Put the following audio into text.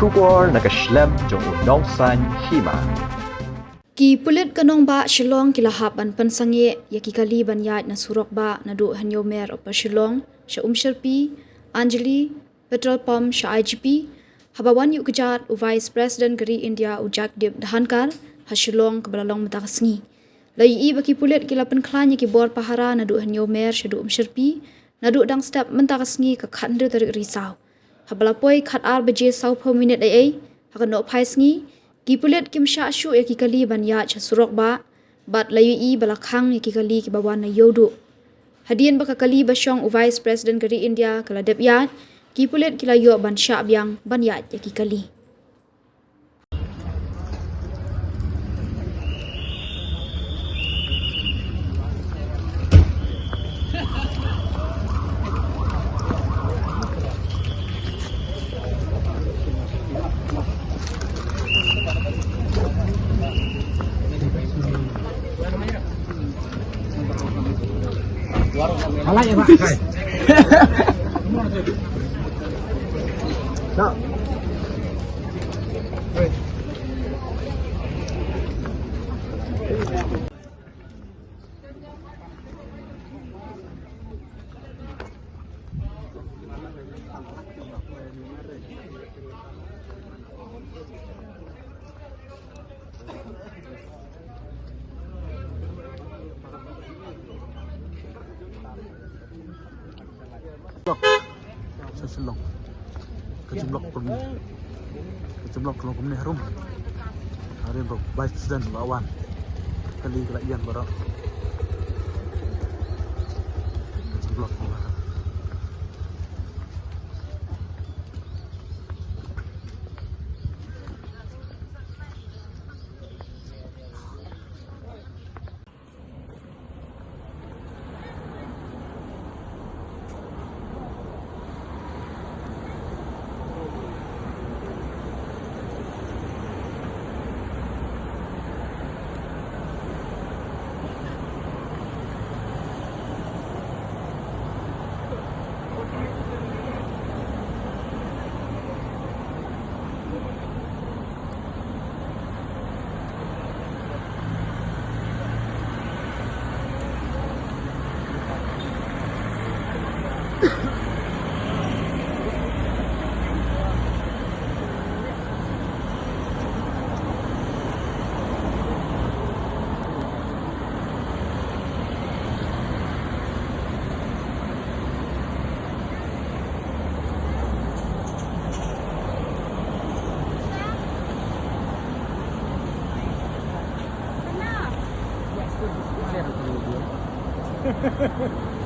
Shubor nakaslem jong unongsan Hima. Ki pulit kanong ba Shillong kilahap an pansangi ya ki kali ban Ïaid na Surok ba na du hanyo mer opa Shillong Sha Sherpi Anjali Petrol Pump Sha IGP Haba wan yu kejat u Vice President Geri India u Jakdip Dhankar ha Shillong kebalalong matakasngi. Lai I baki pulit kila penklan ki bor pahara na du hanyo mer Sha Sherpi na du dang step mentakasngi ka khandu tarik risau. Habalapoi khat ar baje sau per minute ai hakan no phai sngi ki pulit kim sha shu ya ki kali ban Ïaid cha Surok ba bat layu I balakhang ya ki kali ki bawan na yodu hadien baka kali basyong u Vice President Geri India kala dep Ïaid ki pulit kila yo ban sha byang ban Ïaid ya ki kali Salah ya Pak. Tak. Shillong kejumlah kalau kami harum hari Vice President lawan kali kerajaan barat kejumlah Hehehe